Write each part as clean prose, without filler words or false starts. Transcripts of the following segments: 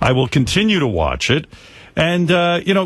I will continue to watch it. And,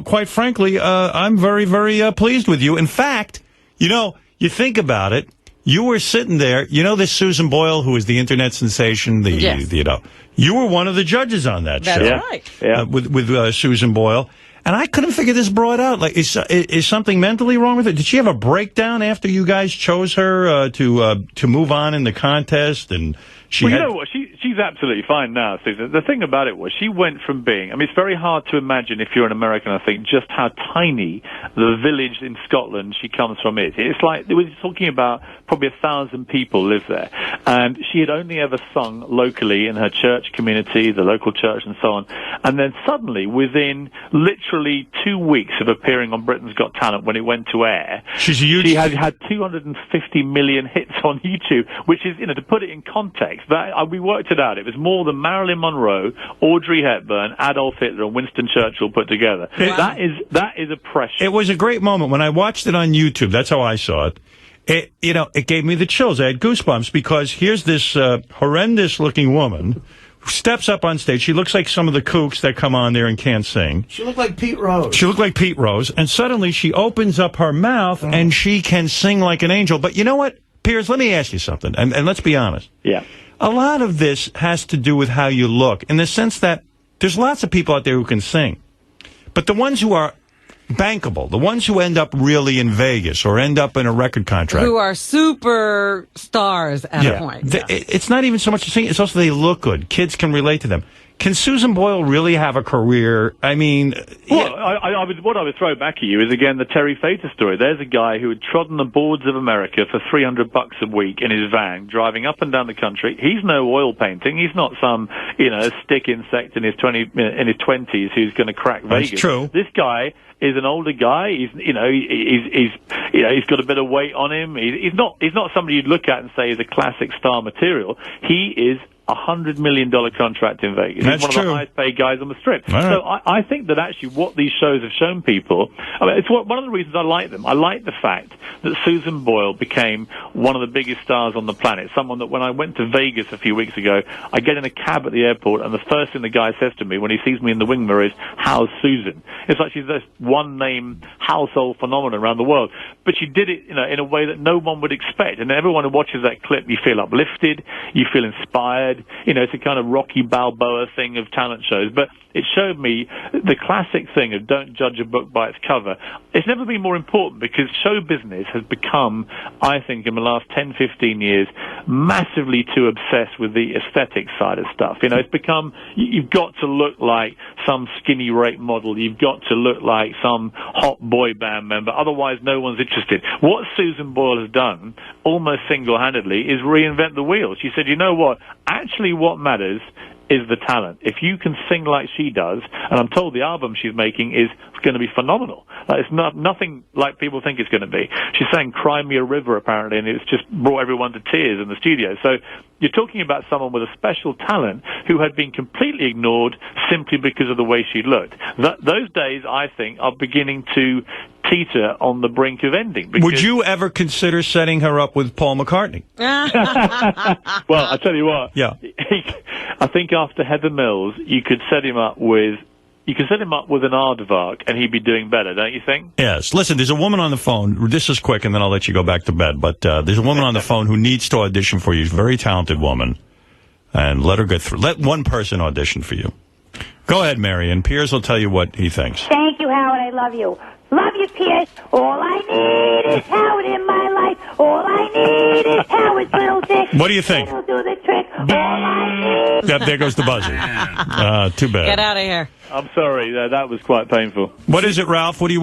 quite frankly, I'm very, very pleased with you. In fact, you think about it. You were sitting there. This Susan Boyle, who is the internet sensation, you were one of the judges on that show. That's right. Yeah. With Susan Boyle. And I couldn't figure this broad out. Like, is something mentally wrong with her? Did she have a breakdown after you guys chose her to move on in the contest? And you know what? She's absolutely fine now, Susan. The thing about it was she went from being... I mean, it's very hard to imagine if you're an American, I think, just how tiny the village in Scotland she comes from is. It's like, we're talking about probably 1,000 people live there. And she had only ever sung locally in her church community, the local church and so on. And then suddenly, within literally 2 weeks of appearing on Britain's Got Talent when it went to air, she had 250 million hits on YouTube, which is, to put it in context, we worked it out. It was more than Marilyn Monroe, Audrey Hepburn, Adolf Hitler, and Winston Churchill put together. Wow. That is a pressure. It was a great moment. When I watched it on YouTube, that's how I saw it. It gave me the chills. I had goosebumps because here's this horrendous-looking woman who steps up on stage. She looks like some of the kooks that come on there and can't sing. She looked like Pete Rose. And suddenly she opens up her mouth and she can sing like an angel. But you know what, Piers, let me ask you something, and let's be honest. Yeah. A lot of this has to do with how you look, in the sense that there's lots of people out there who can sing. But the ones who are bankable, the ones who end up really in Vegas or end up in a record contract. Who are super stars at a point. It's not even so much the singing, it's also they look good. Kids can relate to them. Can Susan Boyle really have a career? I mean... Well, what I would throw back at you is, again, the Terry Fator story. There's a guy who had trodden the boards of America for $300 a week in his van, driving up and down the country. He's no oil painting. He's not some, stick insect in his 20s who's going to crack Vegas. That's true. This guy is an older guy. He's got a bit of weight on him. He's not somebody you'd look at and say is a classic star material. He is $100 million contract in Vegas. That's He's one true. of the highest paid guys on the strip. Right. So I think that actually what these shows have shown people, it's one of the reasons I like them. I like the fact that Susan Boyle became one of the biggest stars on the planet. Someone that when I went to Vegas a few weeks ago, I get in a cab at the airport and the first thing the guy says to me when he sees me in the wing mirror is, "How's Susan?" It's like she's this one-name household phenomenon around the world. But she did it in a way that no one would expect. And everyone who watches that clip, you feel uplifted, you feel inspired. It's a kind of Rocky Balboa thing of talent shows. But it showed me the classic thing of don't judge a book by its cover. It's never been more important because show business has become, I think, in the last 10, 15 years, massively too obsessed with the aesthetic side of stuff. It's become, you've got to look like some skinny rape model. You've got to look like some hot boy band member. Otherwise, no one's interested. What Susan Boyle has done, almost single-handedly, is reinvent the wheel. She said, you know what? Actually, what matters is the talent. If you can sing like she does, and I'm told the album she's making is going to be phenomenal. It's nothing like people think it's going to be. She sang Cry Me a River, apparently, and it's just brought everyone to tears in the studio. So you're talking about someone with a special talent who had been completely ignored simply because of the way she looked. Those days, I think, are beginning to teeter on the brink of ending. Would you ever consider setting her up with Paul McCartney? Well, I tell you what. Yeah. I think after Heather Mills, you could set him up with an aardvark, and he'd be doing better, don't you think? Yes. Listen, there's a woman on the phone. This is quick, and then I'll let you go back to bed. But there's a woman on the phone who needs to audition for you. She's a very talented woman. And let her get through. Let one person audition for you. Go ahead, Marion. Piers will tell you what he thinks. Thank you, Howard. I love you. Love you, Piers. All I need is Howard in my life. All I need is Howard's little dick. What do you think? It'll do the trick. All I need. Yep, there goes the buzzer. Too bad. Get out of here. I'm sorry. That was quite painful. What is it, Ralph? What do you